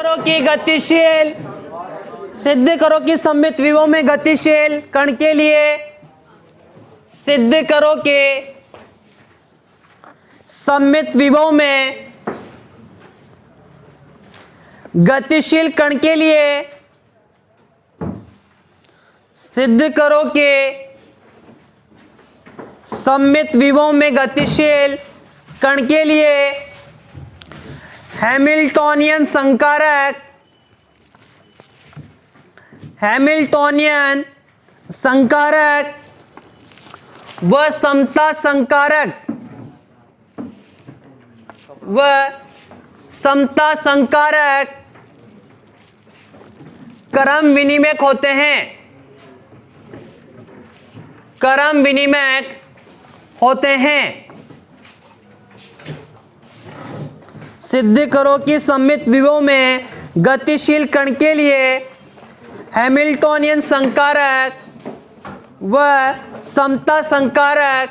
करो कि गतिशील, सिद्ध करो कि सममित विभव में गतिशील कण के लिए, सिद्ध करो कि सममित विभव में गतिशील कण के लिए, सिद्ध करो कि सममित विभव में गतिशील कण के लिए हैमिल्टोनियन संकारक, हैमिल्टोनियन संकारक व समता संकारक, व समता संकारक क्रम विनिमयक होते हैं, क्रम विनिमयक होते हैं। सिद्ध करो कि सममित विभव में गतिशील कण के लिए हैमिल्टोनियन संकारक व समता संकारक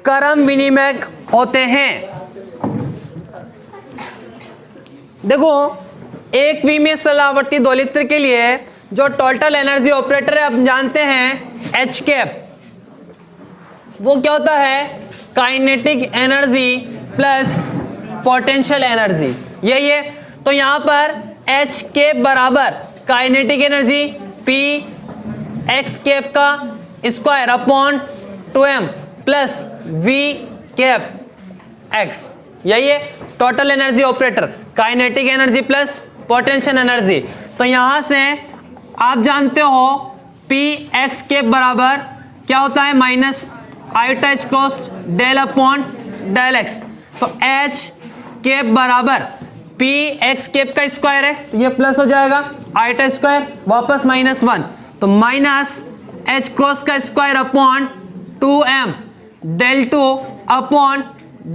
क्रम विनिमयक होते हैं। देखो, एक विमीय सलावर्ती दोलित्र के लिए जो टोटल एनर्जी ऑपरेटर है, आप जानते हैं एच कैप, वो क्या होता है? Kinetic energy plus potential energy, यही है। तो यहां पर एच कैप बराबर kinetic energy P x cap का square upon 2m plus V cap X, यही है total energy operator, kinetic energy plus potential energy. तो यहां से आप जानते हो पी एक्स कैप बराबर क्या होता है? Minus iota h cross del upon del x. तो एच कैप बराबर पी एक्स कैप का स्क्वायर है, तो ये प्लस हो जाएगा, आयोटा स्क्वायर वापस -1, तो माइनस एच क्रॉस का square upon 2m del 2 upon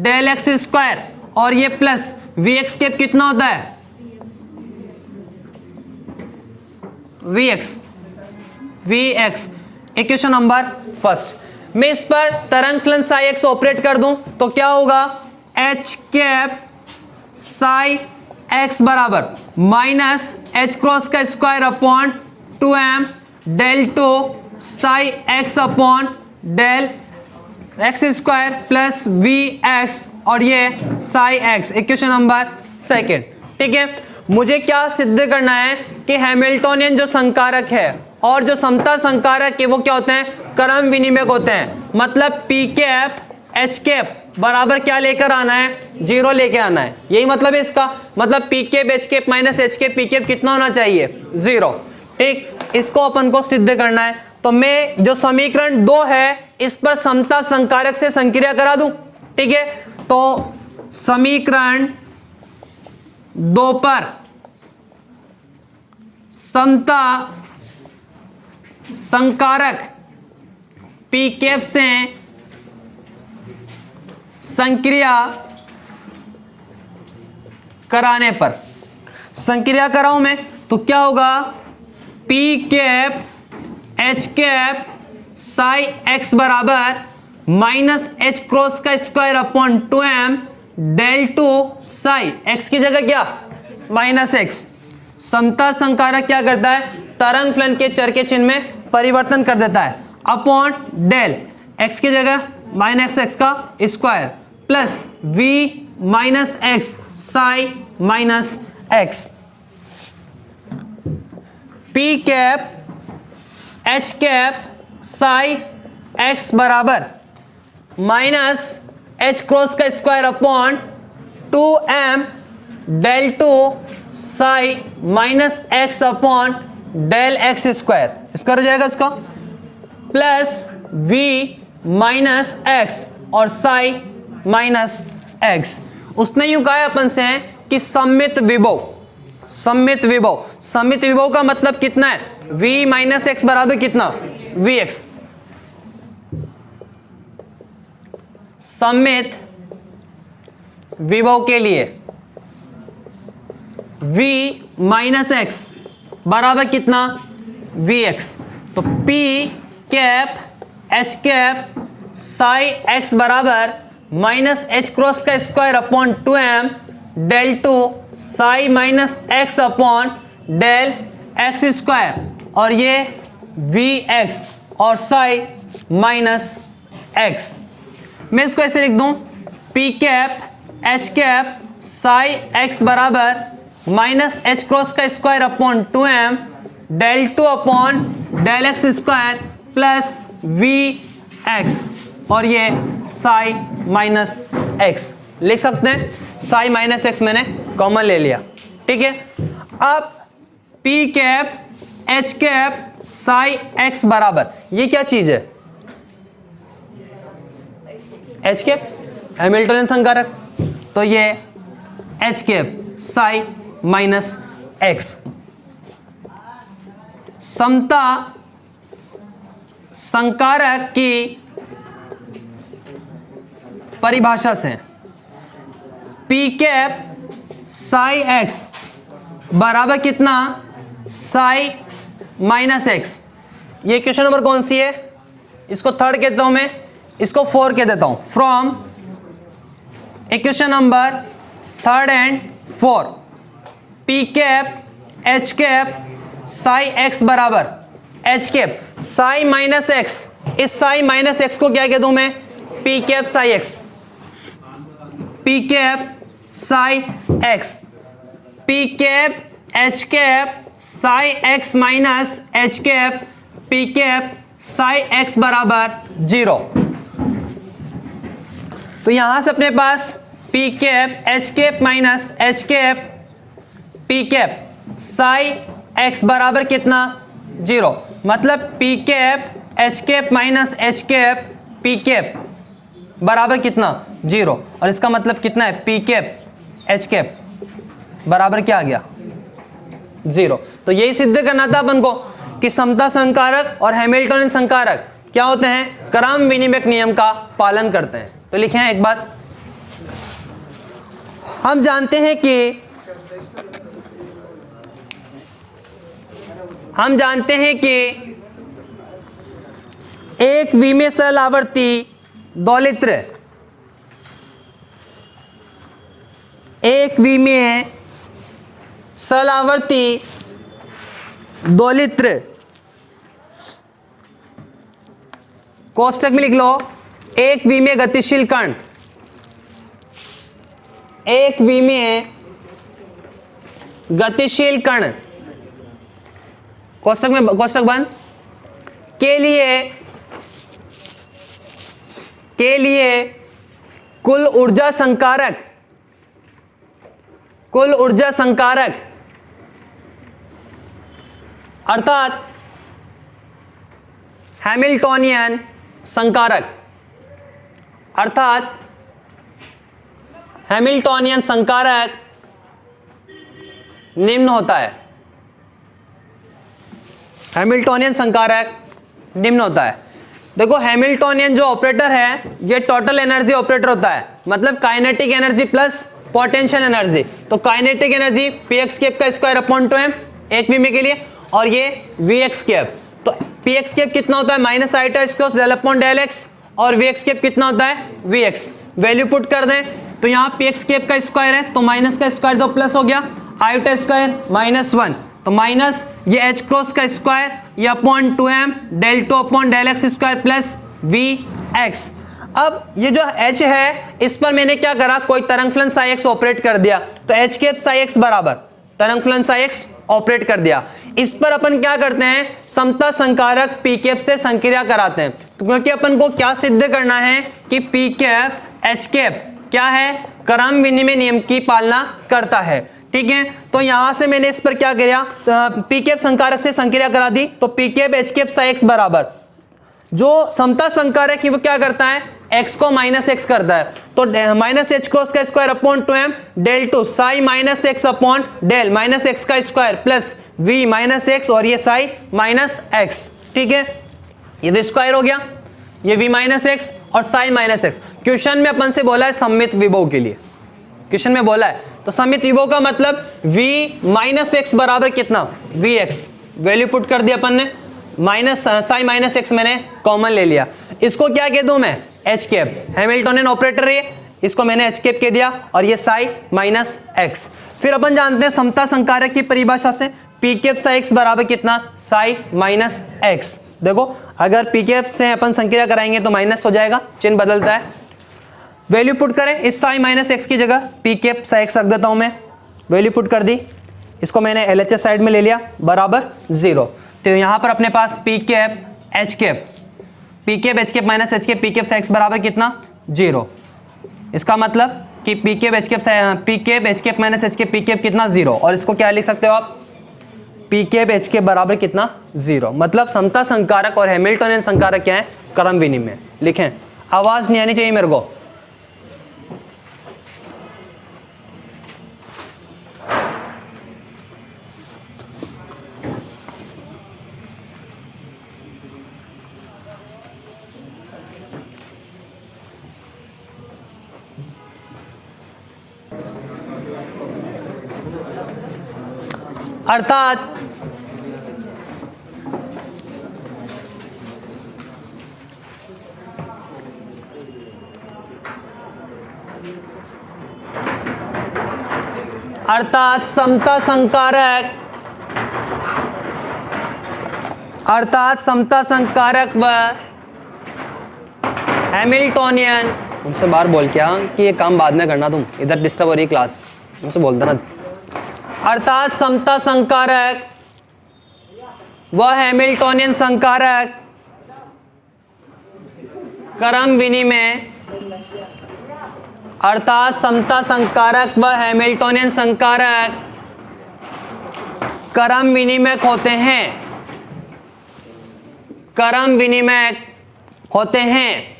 del x square, और ये प्लस वी एक्स कैप कितना होता है? V x equation number first. मैं इस पर तरंग फलन साई एक्स ऑपरेट कर दूं तो क्या होगा? एच कैप साई एक्स बराबर माइनस एच क्रॉस का square upon 2m del 2 psi x upon del x square plus v x, और ये psi x equation number second. ठीक है, मुझे क्या सिद्ध करना है कि हैमिल्टोनियन जो संकारक है और जो समता संकारक है वो क्या होते हैं? क्रम विनिमयक होते हैं। मतलब पी कैप एच कैप बराबर क्या लेकर आना है? 0 लेके आना है, यही मतलब है इसका। मतलब P cap H cap minus H cap P cap कितना होना चाहिए? 0। ठीक, इसको अपन को सिद्ध करना है। तो मैं जो समीकरण 2 है इस पर समता संकारक से संक्रिया करा दूं। ठीक है, तो समीकरण 2 पर समता संकारक पी कैप से संक्रिया कराने पर, संक्रिया कराऊं मैं तो क्या होगा? P cap H cap psi x बराबर माइनस एच क्रॉस का square upon 2m del 2 psi x की जगह क्या? Minus X. समता संकारक क्या करता है? तरंग फलन के चर के चिन्ह में परिवर्तन कर देता है, अपॉन डेल एक्स की जगह माइनस एक्स का square plus v minus x psi minus x. P cap H cap psi x बराबर माइनस एच क्रॉस का square upon 2m del 2 psi minus x upon del x square, square हो जाएगा इसका, plus v minus X और Sai minus x. उसने यूं कहा अपन से कि सममित विभव, सममित विभव, सममित विभव का मतलब कितना है? v माइनस एक्स बराबर कितना? vx। सममित विभव के लिए v माइनस एक्स बराबर कितना? vx। तो p cap H cap psi x बराबर माइनस एच क्रॉस का square upon 2m del two psi minus x upon del x square, और ये वी एक्स और साई माइनस एक्स। मैं इसको ऐसे लिख दूं, p cap H cap psi x बराबर माइनस एच क्रॉस का square upon 2m del two upon del x square plus v x, और ये साई माइनस एक्स लिख सकते हैं। साई माइनस एक्स मैंने कॉमन ले लिया, ठीक है। अब p cap H cap psi x बराबर, ये क्या चीज है? एच कैप, हैमिल्टनियन संकारक, तो ये H cap psi minus X. समता संकारक की परिभाषा से पी कैप साई एक्स बराबर कितना? Psi minus X. ये क्वेश्चन नंबर कौन सी है? इसको थर्ड कहता हूं मैं, इसको 4 कह देता हूं। From equation number 3 and 4, P cap H cap psi x बराबर H cap psi minus X. इस साई माइनस एक्स को क्या कह दूं मैं? P cap psi X. P cap psi X, P cap H cap psi X minus H cap P cap psi x बराबर 0। तो यहां से अपने पास P cap H cap minus H cap P cap psi x बराबर कितना? 0। मतलब P cap H cap minus H cap P cap बराबर कितना? 0। और इसका मतलब कितना है? पी कैप एच कैप बराबर क्या आ गया? 0। तो यही सिद्ध करना था अपन को कि समता संकारक और हैमिल्टनियन संकारक क्या होते हैं? क्रम विनिमय नियम का पालन करते हैं। तो लिखें एक बात, हम जानते हैं कि एक विमीय सरल आवर्ती दोलित्र, एक विमीय सरल आवर्ती दोलित्र, कोष्टक में लिख लो, एक विमीय गतिशील कण, एक विमीय गतिशील कण, कोष्टक में कोष्टक बंद, के लिए कुल ऊर्जा संकारक अर्थात हैमिल्टनियन संकारक निम्न होता है। हैमिल्टनियन संकारक निम्न होता है। देखो, हैमिल्टनियन जो ऑपरेटर है ये टोटल एनर्जी ऑपरेटर होता है, मतलब kinetic energy plus potential energy. तो kinetic energy P x cap का स्क्वायर अपॉन 2m एक विमीय के लिए, और ये वी एक्स कैप। तो पी एक्स कैप कितना होता है? Minus iota H cross del upon del X, और वी एक्स कैप कितना होता है? V x. वैल्यू पुट कर दें तो यहाँ पी एक्स कैप का स्क्वायर है तो माइनस का स्क्वायर दो प्लस हो गया, आईटा स्क्वायर -1, तो माइनस ये एच क्रॉस का स्क्वायर ये upon 2m del 2 upon del x square plus v x. अब ये जो h है इस पर मैंने क्या करा? कोई तरंग फलन साई एक्स ऑपरेट कर दिया, तो एच कैप साई एक्स बराबर तरंग फलन साई एक्स ऑपरेट कर दिया। इस पर अपन क्या करते हैं? समता संकारक पी कैप से संक्रिया कराते हैं। तो क्योंकि अपन को क्या सिद्ध करना है कि पी कैप एच कैप क्या है? क्रम विनिमय नियम की पालना करता है, ठीक है। तो यहां से मैंने इस पर क्या किया? पी कैप संकारक से संक्रिया करा दी, तो P cap H cap psi x बराबर जो समता संकारक है वो क्या करता है? x को माइनस एक्स करता है, तो माइनस एच क्रॉस का square upon 2m del 2 psi minus x upon del minus x का square plus v minus X, और ये साई माइनस एक्स, ठीक है। ये तो स्क्वायर हो गया, ये v माइनस एक्स और साई माइनस एक्स। क्वेश्चन में अपन से बोला है सममित विभव के लिए, क्वेश्चन में बोला है, तो सममित विभव का मतलब v माइनस एक्स बराबर कितना? vx। वैल्यू पुट कर दिया अपन ने, माइनस साई माइनस एक्स मैंने कॉमन ले लिया। इसको क्या कह दूं मैं? एच कैप, हैमिल्टनियन ऑपरेटर है, इसको मैंने एच कैप कह दिया और ये साई माइनस एक्स। फिर अपन जानते हैं समता संकारक की परिभाषा से पी कैप साई एक्स बराबर कितना, साई माइनस एक्स। देखो अगर पी कैप से अपन संक्रिया कराएंगे तो माइनस हो जाएगा, चिन्ह बदलता है। वैल्यू पुट करें इस साई माइनस एक्स की जगह पी कैप साई एक्स रख देता हूं मैं, वैल्यू पुट कर दी, इसको मैंने एलएचएस साइड में ले लिया बराबर 0। तो यहां पर अपने पास P cap H cap, P cap H cap minus H cap P cap psi x बराबर कितना, 0। इसका मतलब कि P cap H cap minus H cap P cap कितना, 0। और इसको क्या लिख सकते हो आप, पी कैप एच कैप बराबर कितना, 0। मतलब समता संकारक और हैमिल्टनियन संकारक क्या है, क्रम विनिमय। लिखें, आवाज नहीं आनी चाहिए मेरे को। अर्थात समता संकारक व हैमिल्टोनियन, उनसे बाहर बोल क्या कि ये काम बाद में करना, तुम इधर डिस्टर्ब हो रही क्लास, उनसे बोलता ना। अर्थात समता संकारक व हैमिल्टोनियन संकारक क्रम विनिमय, अर्थात समता संकारक व हैमिल्टोनियन संकारक क्रम विनिमय होते हैं, क्रम विनिमय होते हैं।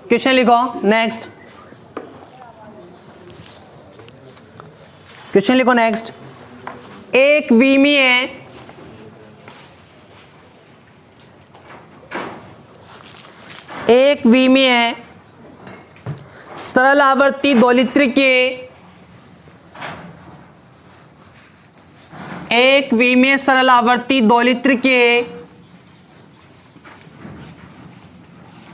क्वेश्चन लिखो नेक्स्ट, क्वेश्चन लिखो नेक्स्ट। एक विमीय सरल आवर्ती दोलित्र के एक विमीय सरल आवर्ती दोलित्र के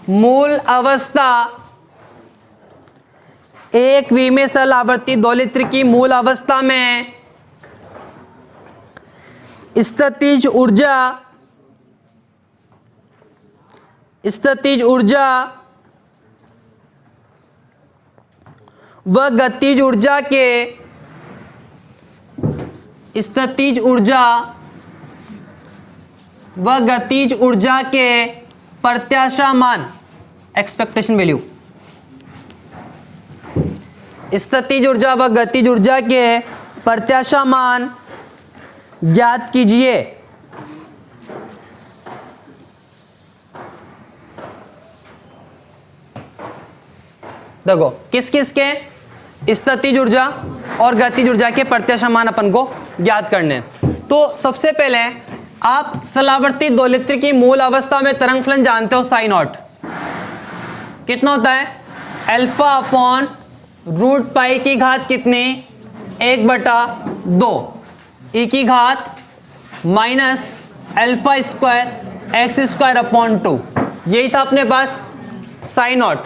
मूल अवस्था, एक विमीय सरल आवर्ती दोलित्र की मूल अवस्था में स्थितिज व गतिज ऊर्जा के प्रत्याशा मान, एक्सपेक्टेशन वैल्यू, स्थितिज ऊर्जा व गतिज ऊर्जा के प्रत्याशा मान ज्ञात कीजिए। देखो किस किस के, स्थितिज ऊर्जा और गतिज ऊर्जा के प्रत्याशा मान अपन को ज्ञात करने हैं। तो सबसे पहले आप सरलावर्ती दोलित्र की मूल अवस्था में तरंग फलन जानते हो, साई नॉट कितना होता है, अल्फा अपॉन रूट पाई की घात कितनी, 1/2 ई की घात minus alpha square x square upon 2, यही था अपने पास साई नॉट।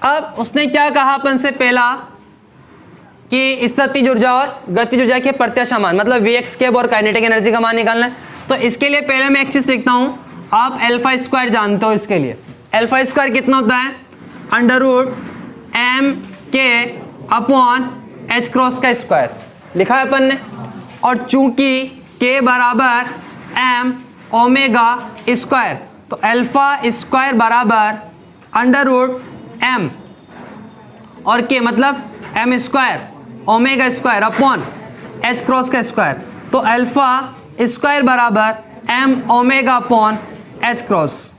अब उसने क्या कहा अपन से पहला कि स्थितिज ऊर्जा और गतिज ऊर्जा के प्रत्याशा मान, मतलब Vx कैप और काइनेटिक एनर्जी का मान निकालना है। तो इसके लिए पहले मैं एक चीज लिखता हूं, आप अल्फा स्क्वायर जानते हो, इसके लिए अल्फा स्क्वायर कितना होता है, √m अपॉन h क्रॉस का स्क्वायर लिखा है अपन ने। और चूंकि k बराबर m ओमेगा स्क्वायर, तो अल्फा स्क्वायर बराबर √m और k मतलब m square omega square upon h cross का स्क्वायर, तो अल्फा स्क्वायर बराबर m omega upon h cross,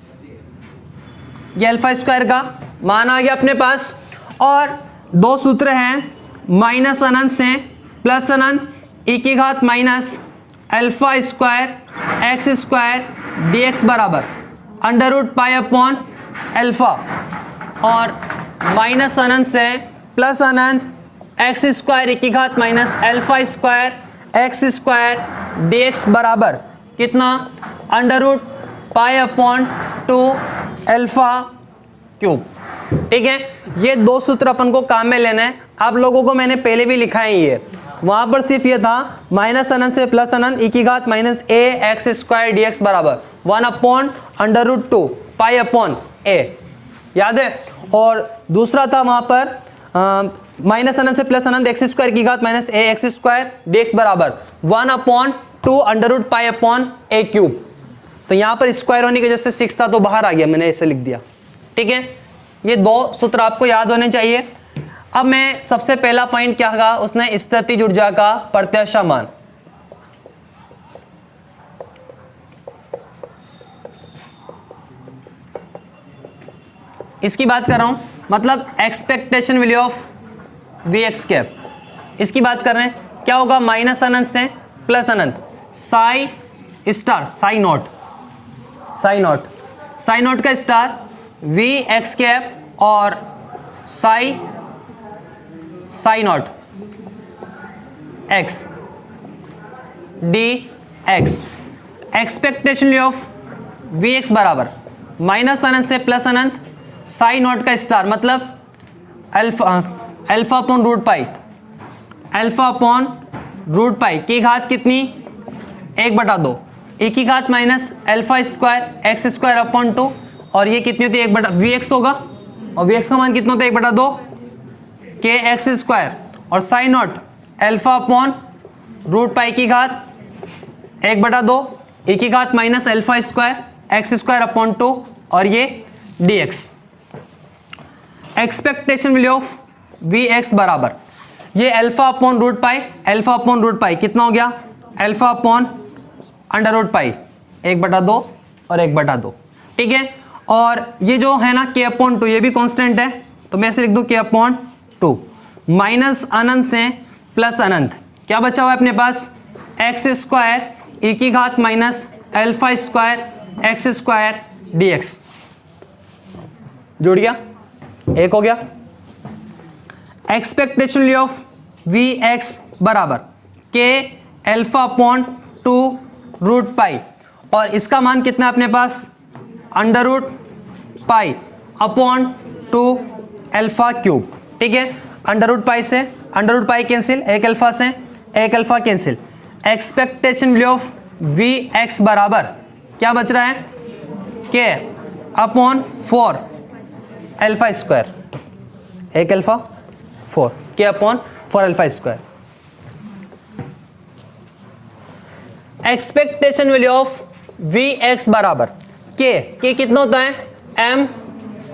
ये अल्फा स्क्वायर का मान आ गया अपने पास। और दो सूत्र हैं, माइनस अनंत से प्लस अनंत, e की घात minus alpha square x square dx बराबर √पाई अपॉन अल्फा, और माइनस अनंत से प्लस अनंत एक्स स्क्वायर e की घात minus alpha square x square dx बराबर कितना, √पाई अपॉन 2 अल्फा क्यूब। ठीक है, ये दो सूत्र अपन को काम में लेना है। आप लोगों को मैंने पहले भी लिखा है, ये वहां पर सिर्फ ये था माइनस अनंत से प्लस अनंत e की घात minus a x square d x बराबर 1/√2 पाई अपॉन a, याद है। और दूसरा था वहां पर माइनस अनंत से प्लस अनंत एक्स स्क्वायर की घात minus a x square d x बराबर 1/2 पाई अपॉन a क्यूब। तो यहां पर स्क्वायर होने की वजह से 6 था तो बाहर आ गया, मैंने ऐसे लिख दिया। ठीक है, ये दो सूत्र आपको याद होने चाहिए। अब मैं सबसे पहला पॉइंट क्या कहा उसने, स्थितिज ऊर्जा का प्रत्याशा मान। इसकी बात कर रहा हूं, मतलब expectation value of we x cap, इसकी बात कर रहे हैं। क्या होगा, माइनस अनंत से प्लस अनंत साई स्टार साई नॉट का स्टार वी एक्स कैप और psi naught x d x. Expectation value of we x बराबर माइनस अनंत से प्लस अनंत साई नॉट का स्टार, मतलब अल्फा अपॉन रूट पाई की घात कितनी 1/2 e की घात minus alpha square x square upon 2, और ये कितनी होती है 1/, वी एक्स होगा, और वी एक्स का मान कितना होता है 1/2 के एक्स स्क्वायर, और psi naught alpha upon root pi की घात 1/2 e की घात minus alpha square x square upon 2, और ये d x. Expectation value of we x बराबर ये अल्फा अपॉन रूट पाई कितना हो गया, alpha upon under root pi 1/2 और 1/2। ठीक है, और ये जो है ना के अपॉन 2 ये भी कांस्टेंट है, तो मैं ऐसे लिख दूं के अपॉन 2। माइनस अनंत से प्लस अनंत क्या बचा हुआ है अपने पास, एक्स स्क्वायर e की घात minus alpha square x square d x. जुड़ गया, एक हो गया। Expectation value of we x बराबर के अल्फा अपॉन 2 रूट पाई, और इसका मान कितना है अपने पास under root pi upon 2 alpha cube. ठीक है, अंडर रूट पाई से अंडर रूट पाई कैंसिल, एक अल्फा से एक alpha cancel. Expectation value of we x बराबर क्या बच रहा है, के अपॉन 4 अल्फा स्क्वायर, एक alpha 4 K upon 4 alpha square. Expectation value of we x बराबर के कितना होता है M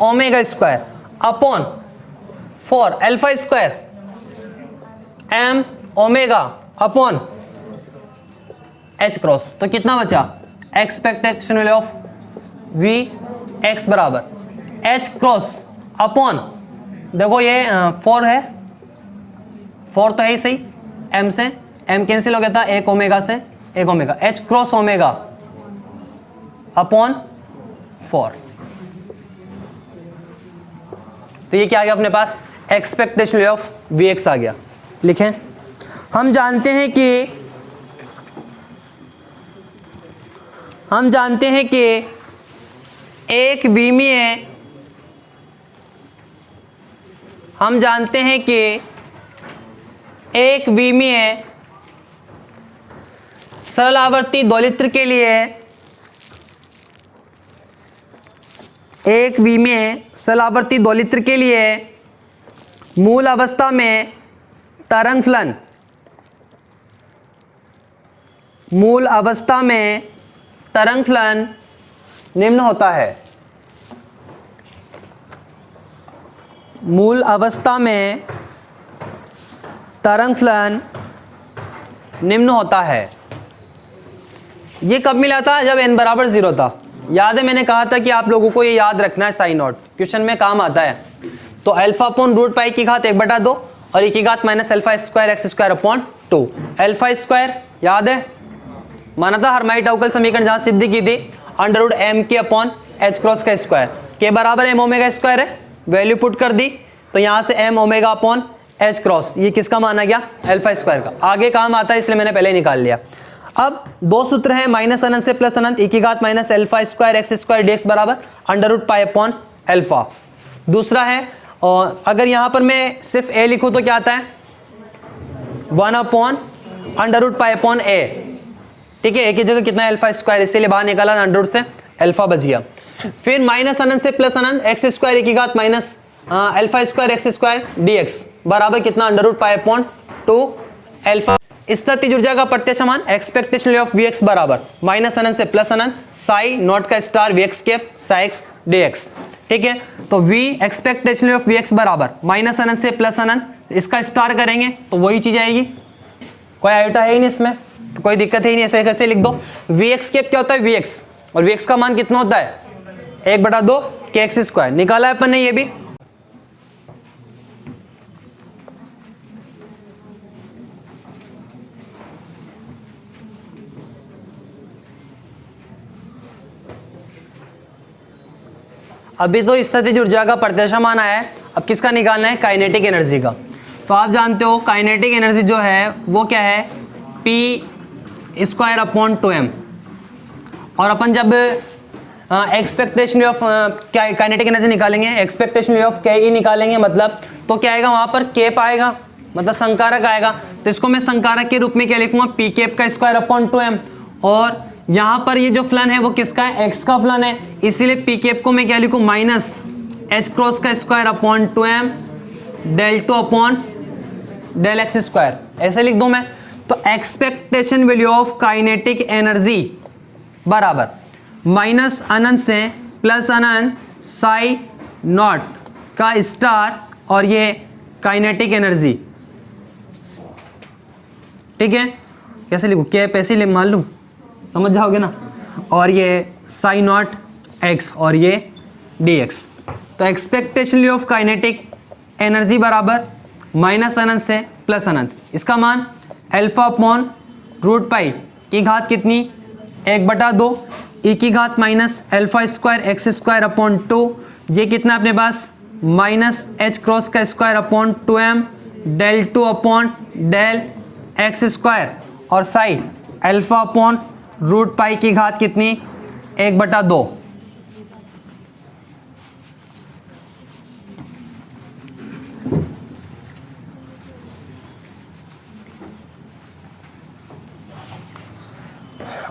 omega square upon 4 alpha square M omega upon H cross. तो कितना बचा, expectation value of we x बराबर H cross upon, देखो ये 4 है, 4 तो है ही सही, एम से एम कैंसिल हो गया था, एक ओमेगा से एक omega, H cross omega upon 4। तो ये क्या आ गया अपने पास, expectation value of we X आ गया। लिखें, हम जानते हैं कि एक विमीय सरल आवर्ती दोलित्र के लिए मूल अवस्था में तरंग फलन निम्न होता है। मूल अवस्था में तरंग फलन निम्न होता है। ये कब मिला था, जब n बराबर 0 था। याद है मैंने कहा था कि आप लोगों को ये याद रखना है, साइन नॉट क्वेश्चन में काम आता है। तो अल्फा अपॉन रूट पाई की घात 1/2 और e की घात minus alpha square x square upon 2। Alpha square याद है, माना था हर्माइट-अवकल समीकरण जहां सिद्धि की थी, under root m k upon H cross का स्क्वायर, के बराबर एम ओमेगा स्क्वायर है, वैल्यू पुट कर दी तो यहां से m omega upon H cross, ये किसका माना गया, अल्फा स्क्वायर का। आगे काम आता है इसलिए मैंने पहले निकाल लिया। अब दो सूत्र हैं, माइनस अनंत से प्लस अनंत, e की घात minus alpha square x square d x बराबर under root pi upon alpha. दूसरा है, और अगर यहां पर मैं सिर्फ ए लिखूं तो क्या आता है 1/√π/a। ठीक है, एक ही जगह कितना है अल्फा स्क्वायर, इसीलिए बाहर निकाला अंडर से अल्फा बच गया। फिर माइनस अनंत से प्लस अनंत एक्स स्क्वायर की घात minus alpha square x square d x बराबर कितना √π/2 अल्फा। स्थितिज ऊर्जा का प्रत्यक्ष मान एक्सपेक्टेशन ऑफ वी एक्स बराबर माइनस अनंत से प्लस अनंत साई नॉट का star v x cap psi x d x. ठीक है, तो v expectation of we x बराबर माइनस अनंत से प्लस अनंत, इसका स्टार करेंगे तो वही चीज आएगी, कोई आयोटा है ही नहीं इसमें, तो कोई दिक्कत है ही नहीं, ऐसे कैसे लिख दो। वी एक्स कैप क्या होता है वी एक्स, और वी एक्स का मान कितना होता है 1/2 के एक्स स्क्वायर, निकाला है अपन ने ये भी। अभी तो स्थितिज ऊर्जा का प्रत्यक्ष मान आया है, अब किसका निकालना है काइनेटिक एनर्जी का। तो आप जानते हो काइनेटिक एनर्जी जो है वो क्या है P²/2m, और अपन जब एक्सपेक्टेशन ऑफ काइनेटिक एनर्जी निकालेंगे एक्सपेक्टेशन ऑफ के ई निकालेंगे, मतलब तो क्या आएगा वहां पर केप आएगा, मतलब संकारक आएगा, तो इसको मैं संकारक के रूप में क्या लिखूंगा P केप का ²/2m, और यहां पर ये जो फलन है वो किसका है एक्स का फलन है, इसीलिए पी केप को मैं क्या लिखूं माइनस h क्रॉस का ²/2m del2/del x², ऐसे लिख दूं मैं। तो expectation value of kinetic energy बराबर माइनस अनंत से प्लस अनंत साई नॉट का स्टार और ये काइनेटिक एनर्जी। ठीक है, कैसे लिखूं कैप ऐसे ले मान लूं, समझ जाओगे ना, और ये साई नॉट एक्स और ये डी एक्स। तो एक्सपेक्टेशन ऑफ काइनेटिक एनर्जी बराबर माइनस अनंत से प्लस अनंत, इसका मान α/√π की घात कितनी 1/2 e की घात माइनस α²x²/2, ये कितना अपने पास माइनस h क्रॉस का ²/2m del2/del x², और साई α/√π की घात कितनी 1/2।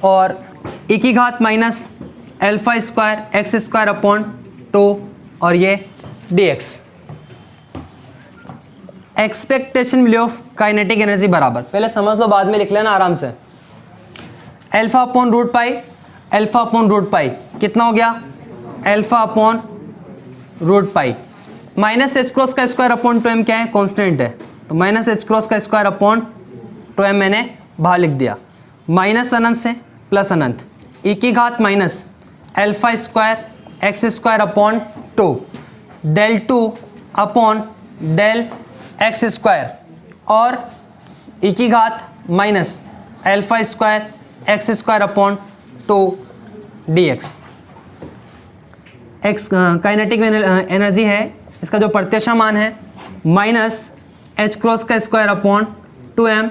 और e की घात माइनस α²x²/2 और ये dx। Expectation value of kinetic energy बराबर, पहले समझ लो बाद में लिख लेना आराम से, α/√π कितना हो गया α/√π माइनस h क्रॉस का ²/2m क्या है कांस्टेंट है, तो माइनस h क्रॉस का ²/2m मैंने बाहर लिख दिया, माइनस अनंत से प्लस अनंत e की घात माइनस α²x²/2 del2/del x² और e की घात minus α²x²/2 dx। X kinetic energy है, इसका जो प्रत्यक्ष मान है माइनस h क्रॉस का ²/2m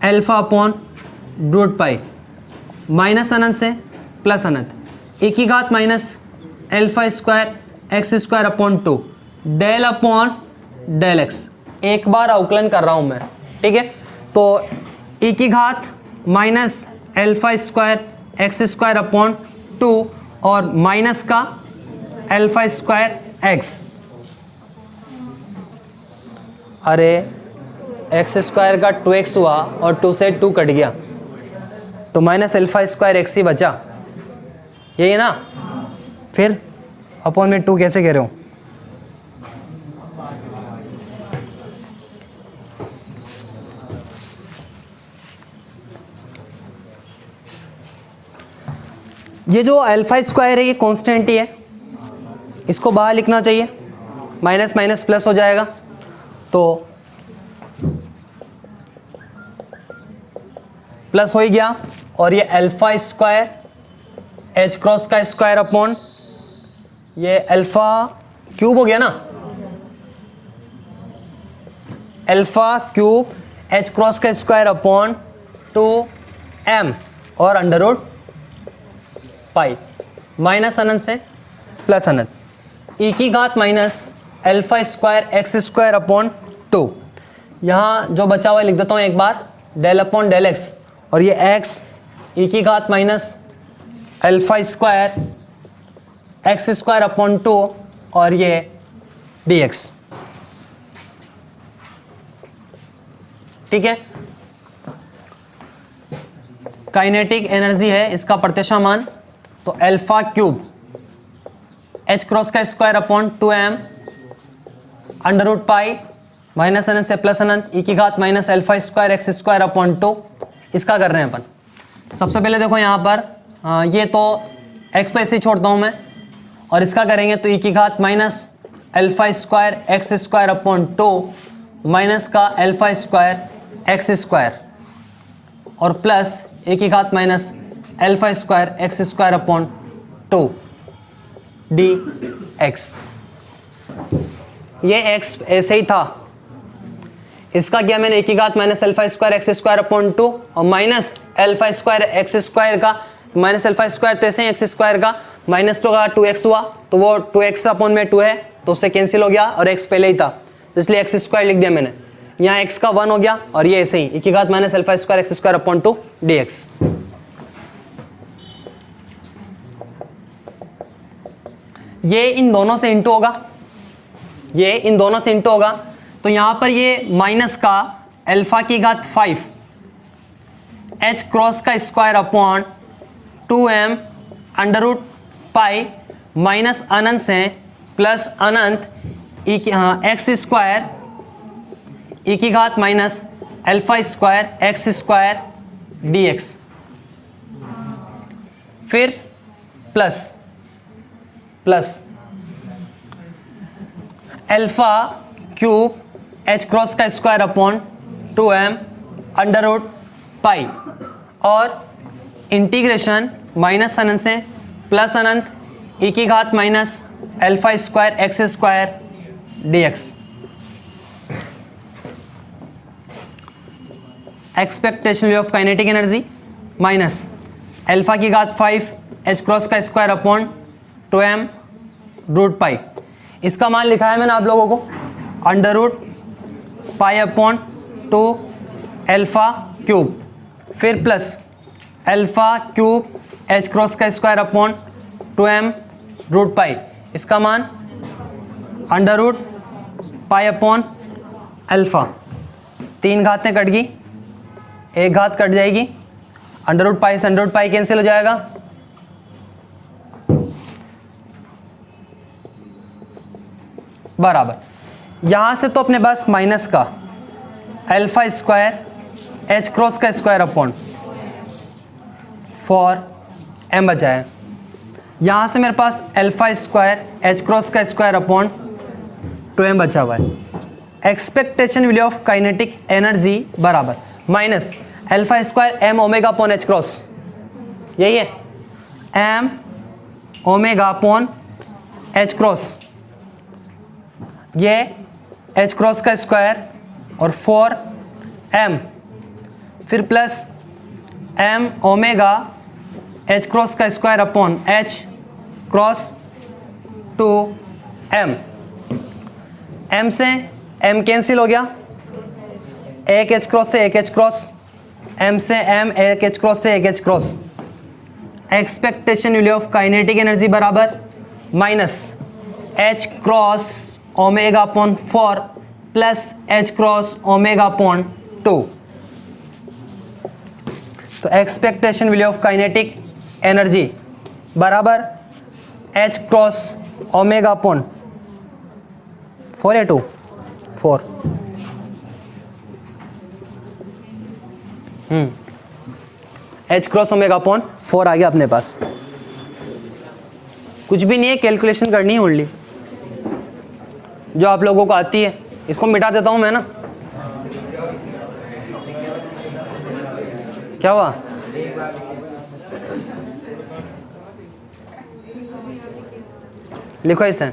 α/√π माइनस अनंत से प्लस अनंत e की घात माइनस α²x²/2 del/del x। एक बार अवकलन कर रहा हूं मैं, ठीक है, तो e की घात माइनस α²x²/2 और माइनस का α²x, अरे x² का 2x हुआ और 2 से 2 कट गया तो माइनस α²x ही बचा, यही है ना। फिर अपॉन में 2 कैसे कह रहे हो, ये जो α² है ये कांस्टेंट ही है, इसको बाहर लिखना चाहिए, माइनस माइनस प्लस हो जाएगा, तो प्लस हो ही गया, और ये α² h क्रॉस का ² ये α³ हो गया ना, α³ h क्रॉस का ²/2m और √π माइनस अनंत से प्लस अनंत e की घात minus alpha square x square upon 2। यहाँ जो बचा हुआ लिख देता हूँ एक बार, डेल अपॉन डेल एक्स, और ये एक्स ई की घात minus alpha square x square upon 2 और ये dx। ठीक है, काइनेटिक एनर्जी है इसका प्रत्याशा मान, तो अल्फा क्यूब एच क्रॉस का square upon 2m under root pi minus अनंत से प्लस अनंत ई की घात minus alpha square x square upon 2। इसका कर रहे हैं अपन। सबसे पहले देखो यहाँ पर ये तो x तो ऐसे ही छोड़ता हूँ मैं, और इसका करेंगे तो ई की घात minus alpha square x square upon 2 minus का अल्फा स्क्वायर एक्स स्क्वायर और प्लस ए की घात minus alpha square x square upon 2 D x. ये x ऐसे ही था, इसका किया मैंने ए की घात minus alpha square x square upon 2 और minus alpha square x square का माइनस अल्फा स्क्वायर तो ऐसे ही एक्स स्क्वायर का माइनस 2 का 2x हुआ, तो वो 2x अपॉन में 2 है तो उससे कैंसिल हो गया और x पहले ही था, तो इसलिए एक्स स्क्वायर लिख दिया मैंने। यहाँ x का 1 हो गया और ये ऐसे ही e की घात minus alpha square x square upon 2 dx। ये इन दोनों से इंटू होगा, ये इन दोनों से इंटू होगा, तो यहाँ पर ये माइनस का अल्फा की घात 5 h क्रॉस का square upon 2m under root pi minus अनंत से प्लस अनंत ई की एक्स स्क्वायर ई की घात minus alpha square x square dx, फिर plus plus alpha cube H cross का square upon 2m under root pi और इंटीग्रेशन माइनस अनंत से प्लस अनंत ई की घात minus alpha square x square dx। Expectation value of kinetic energy minus alpha की घात 5 एच क्रॉस का square upon 2m root pi. इसका मान लिखा है मैंने आप लोगों को under root pi upon 2 alpha cube, फिर plus alpha cube H cross का square upon 2m root pi. इसका मान under root pi upon alpha. 3 घातें कट गई, 1 घात कट जाएगी, अंडर रूट पाई से अंडर रूट पाई कैंसिल हो जाएगा, बराबर। यहां से तो अपने पास माइनस का अल्फा स्क्वायर एच क्रॉस का स्क्वायर अपॉन 4m बचा है। यहां से मेरे पास अल्फा स्क्वायर एच क्रॉस का स्क्वायर अपॉन 2m बचा हुआ है। Expectation value of kinetic energy बराबर minus alpha square m omega upon H cross, यही है m omega upon H cross, ये एच क्रॉस का स्क्वायर और 4m, फिर plus m omega H cross का square upon H cross 2m। m से m cancel हो गया, एक एच क्रॉस से एक एच क्रॉस, m से m एक एच क्रॉस से एक H cross. Expectation value of kinetic energy बराबर minus H cross omega upon 4 plus H cross omega upon 2। तो expectation value of kinetic energy बराबर एच क्रॉस ओमेगा अपॉन 4 या 2 4 H cross omega upon 4 आ गया अपने पास। कुछ भी नहीं है, कैलकुलेशन करनी है ओनली, जो आप लोगों को आती है। इसको मिटा देता हूं मैं ना, क्या हुआ, लिखो इसे।